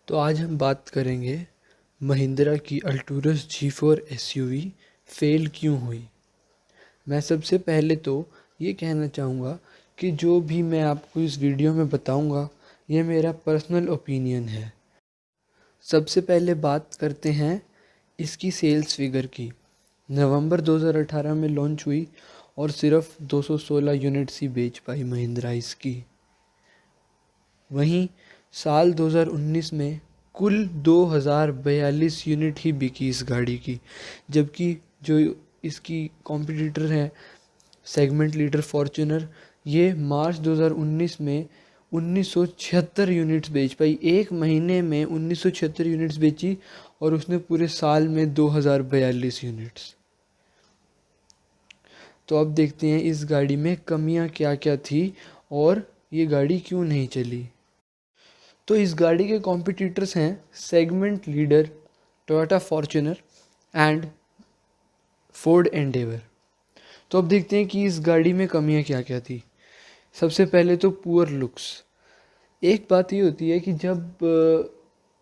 तो आज हम बात करेंगे महिंद्रा की अल्टूरस G4 एसयूवी फेल क्यों हुई। मैं सबसे पहले तो ये कहना चाहूँगा कि जो भी मैं आपको इस वीडियो में बताऊँगा ये मेरा पर्सनल ओपिनियन है। सबसे पहले बात करते हैं इसकी सेल्स फिगर की। नवंबर 2018 में लॉन्च हुई और सिर्फ 216 यूनिट्स ही बेच पाई महिंद्रा इसकी। वहीं साल 2019 में कुल 2042 यूनिट ही बिकी इस गाड़ी की, जबकि जो इसकी कॉम्पिटिटर है सेगमेंट लीडर फॉर्च्यूनर, ये मार्च 2019 में 1976 यूनिट्स बेच पाई। एक महीने में 1976 यूनिट्स बेची और उसने पूरे साल में 2042 यूनिट्स। तो अब देखते हैं इस गाड़ी में कमियां क्या क्या थी और ये गाड़ी क्यों नहीं चली। तो इस गाड़ी के कॉम्पिटिटर्स हैं segment leader Toyota Fortuner and Ford Endeavour. तो अब देखते हैं कि इस गाड़ी में कमियां क्या क्या थी। सबसे पहले तो पुअर लुक्स। एक बात ये होती है कि जब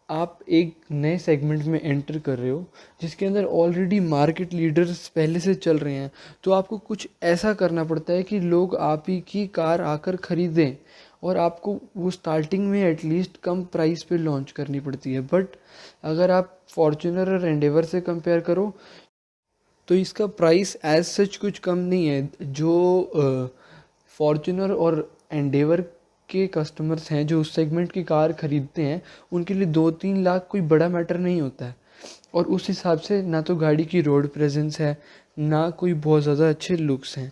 आप एक नए सेगमेंट में एंटर कर रहे हो जिसके अंदर ऑलरेडी मार्केट लीडर्स पहले से चल रहे हैं, तो आपको कुछ ऐसा करना पड़ता है कि लोग आप ही की कार आकर ख़रीदें और आपको वो स्टार्टिंग में एटलीस्ट कम प्राइस पे लॉन्च करनी पड़ती है। बट अगर आप फॉर्च्यूनर और एंडेवर से कंपेयर करो तो इसका प्राइस एज सच कुछ कम नहीं है। जो फॉर्च्यूनर और एंडेवर के कस्टमर्स हैं जो उस सेगमेंट की कार ख़रीदते हैं, उनके लिए 2-3 लाख कोई बड़ा मैटर नहीं होता है। और उस हिसाब से ना तो गाड़ी की रोड प्रेजेंस है, ना कोई बहुत ज़्यादा अच्छे लुक्स हैं।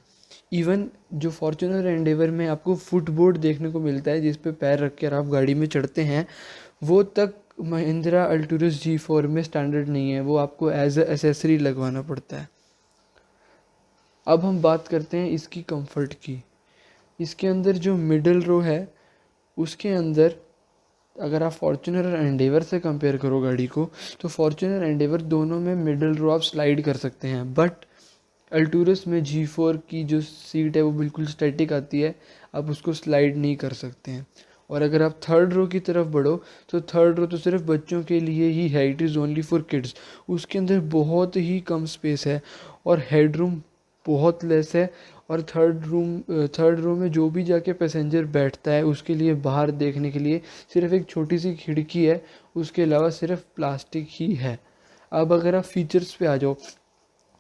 इवन जो फॉर्च्यूनर एंडेवर में आपको फुटबोर्ड देखने को मिलता है जिस पे पैर रख कर आप गाड़ी में चढ़ते हैं, वो तक महिंद्रा अल्टूरस G4 में स्टैंडर्ड नहीं है। वो आपको एज अ एसेसरी लगवाना पड़ता है। अब हम बात करते हैं इसकी कंफर्ट की। इसके अंदर जो मिडल रो है उसके अंदर अगर आप फॉर्च्यूनर और एंडेवर से कंपेयर करो गाड़ी को, तो फॉर्च्यूनर एंडेवर दोनों में मिडल रो आप स्लाइड कर सकते हैं। बट अल्टूरस में G4 की जो सीट है वो बिल्कुल स्टैटिक आती है, आप उसको स्लाइड नहीं कर सकते हैं। और अगर आप थर्ड रो की तरफ बढ़ो तो थर्ड रो तो सिर्फ बच्चों के लिए ही है, it is only for kids. उसके अंदर बहुत ही कम स्पेस है और हेडरूम बहुत लेस है। और थर्ड रो में जो भी जाके पैसेंजर बैठता है उसके लिए बाहर देखने के लिए सिर्फ एक छोटी सी खिड़की है, उसके अलावा सिर्फ प्लास्टिक ही है। अब अगर आप फीचर्स पे आ जाओ,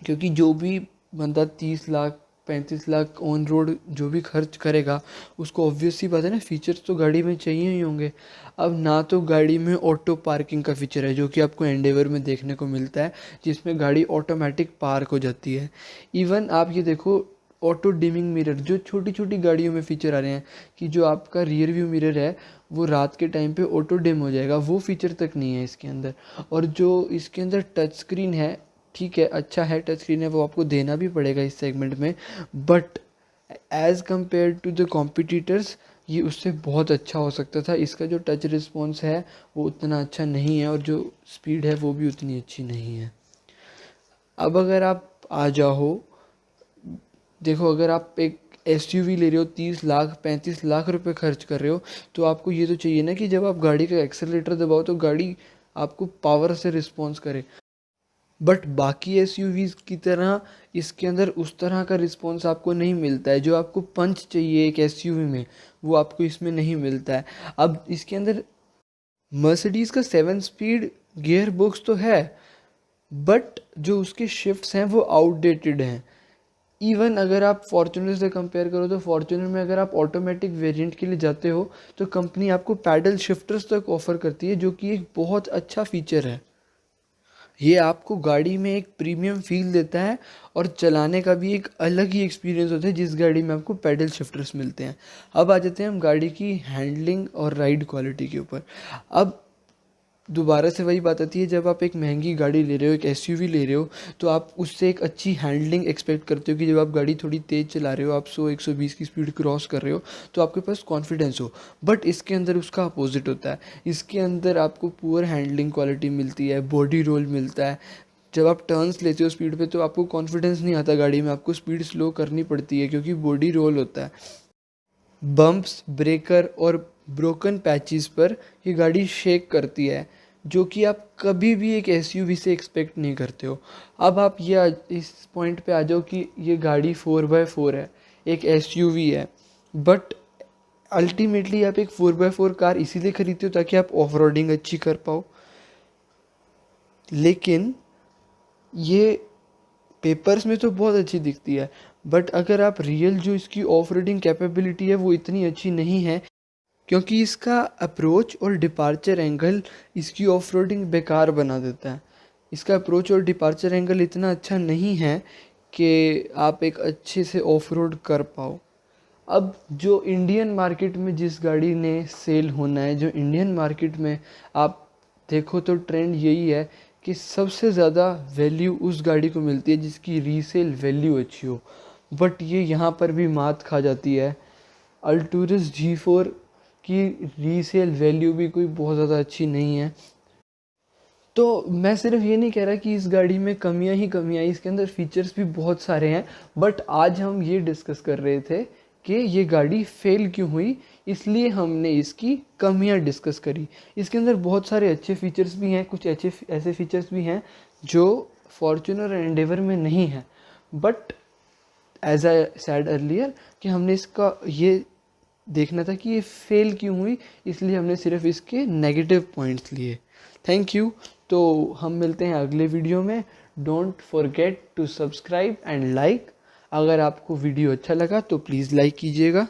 क्योंकि जो भी बंदा 30 लाख 35 लाख ऑन रोड जो भी खर्च करेगा उसको ऑब्वियस सी बात है ना, फीचर्स तो गाड़ी में चाहिए ही होंगे। अब ना तो गाड़ी में ऑटो पार्किंग का फीचर है जो कि आपको एंडेवर में देखने को मिलता है, जिसमें गाड़ी ऑटोमेटिक पार्क हो जाती है। इवन आप ये देखो ऑटो डिमिंग मिरर जो छोटी छोटी गाड़ियों में फीचर आ रहे हैं कि जो आपका रियर व्यू मिरर है वो रात के टाइम पे ऑटो डिम हो जाएगा, वो फीचर तक नहीं है इसके अंदर। और जो इसके अंदर टच स्क्रीन है, ठीक है अच्छा है टच स्क्रीन है, वो आपको देना भी पड़ेगा इस सेगमेंट में। But as compare to the competitors ये उससे बहुत अच्छा हो सकता था। इसका जो टच रिस्पॉन्स है वो उतना अच्छा नहीं है और जो स्पीड है वो भी उतनी अच्छी नहीं है। अब अगर आप आ जाओ, देखो अगर आप एक एसयूवी ले रहे हो 30 लाख 35 लाख रुपए खर्च कर रहे हो, तो आपको ये तो चाहिए ना कि जब आप गाड़ी का एक्सेलरेटर दबाओ तो गाड़ी आपको पावर से रिस्पॉन्स करे। बट बाकी एसयूवीज़ की तरह इसके अंदर उस तरह का रिस्पॉन्स आपको नहीं मिलता है। जो आपको पंच चाहिए एक एसयूवी में वो आपको इसमें नहीं मिलता है। अब इसके अंदर मर्सिडीज़ का 7 स्पीड गियर बॉक्स तो है, बट जो उसके शिफ्ट्स हैं वो आउटडेटेड हैं। इवन अगर आप फॉर्च्यूनर से कंपेयर करो तो फॉर्च्यूनर में अगर आप ऑटोमेटिक वेरिएंट के लिए जाते हो तो कंपनी आपको पैडल शिफ्टर्स तक ऑफर करती है, जो कि एक बहुत अच्छा फीचर है। ये आपको गाड़ी में एक प्रीमियम फील देता है और चलाने का भी एक अलग ही एक्सपीरियंस होता है जिस गाड़ी में आपको पैडल शिफ्टर्स मिलते हैं। अब आ जाते हैं हम गाड़ी की हैंडलिंग और राइड क्वालिटी के ऊपर। अब दोबारा से वही बात आती है, जब आप एक महंगी गाड़ी ले रहे हो, एक एसयूवी ले रहे हो, तो आप उससे एक अच्छी हैंडलिंग एक्सपेक्ट करते हो कि जब आप गाड़ी थोड़ी तेज़ चला रहे हो, आप 100-120 की स्पीड क्रॉस कर रहे हो, तो आपके पास कॉन्फिडेंस हो। बट इसके अंदर उसका अपोजिट होता है। इसके अंदर आपको पुअर हैंडलिंग क्वालिटी मिलती है, बॉडी रोल मिलता है। जब आप टर्न्स लेते हो स्पीड पे तो आपको कॉन्फिडेंस नहीं आता गाड़ी में, आपको स्पीड स्लो करनी पड़ती है क्योंकि बॉडी रोल होता है। बम्प्स, ब्रेकर और ब्रोकन पैचेस पर ये गाड़ी शेक करती है, जो कि आप कभी भी एक एसयूवी से एक्सपेक्ट नहीं करते हो। अब आप इस पॉइंट पे आ जाओ कि ये गाड़ी 4x4 है, एक एसयूवी है, बट अल्टीमेटली आप एक 4x4 कार इसीलिए खरीदते हो ताकि आप ऑफ रोडिंग अच्छी कर पाओ। लेकिन ये पेपर्स में तो बहुत अच्छी दिखती है, बट अगर आप रियल जो इसकी ऑफ रोडिंग कैपेबिलिटी है वो इतनी अच्छी नहीं है, क्योंकि इसका अप्रोच और डिपार्चर एंगल इसकी ऑफ रोडिंग बेकार बना देता है। इसका अप्रोच और डिपार्चर एंगल इतना अच्छा नहीं है कि आप एक अच्छे से ऑफ रोड कर पाओ। अब जो इंडियन मार्केट में जिस गाड़ी ने सेल होना है, जो इंडियन मार्केट में आप देखो तो ट्रेंड यही है कि सबसे ज़्यादा वैल्यू उस गाड़ी को मिलती है जिसकी रीसेल वैल्यू अच्छी हो। बट ये यहाँ पर भी मात खा जाती है। अल्टूरस G4 की रीसेल वैल्यू भी कोई बहुत ज़्यादा अच्छी नहीं है। तो मैं सिर्फ ये नहीं कह रहा कि इस गाड़ी में कमियां ही कमियां, इसके अंदर फीचर्स भी बहुत सारे हैं, बट आज हम ये डिस्कस कर रहे थे कि ये गाड़ी फेल क्यों हुई, इसलिए हमने इसकी कमियां डिस्कस करी। इसके अंदर बहुत सारे अच्छे फीचर्स भी हैं, कुछ ऐसे फीचर्स भी हैं जो फॉर्च्यूनर एंड एंडेवर में नहीं है, but as I said earlier कि हमने इसका ये देखना था कि ये फेल क्यों हुई, इसलिए हमने सिर्फ इसके नेगेटिव पॉइंट्स लिए। Thank you. तो हम मिलते हैं अगले वीडियो में। Don't forget to subscribe and like. अगर आपको वीडियो अच्छा लगा तो प्लीज़ लाइक कीजिएगा।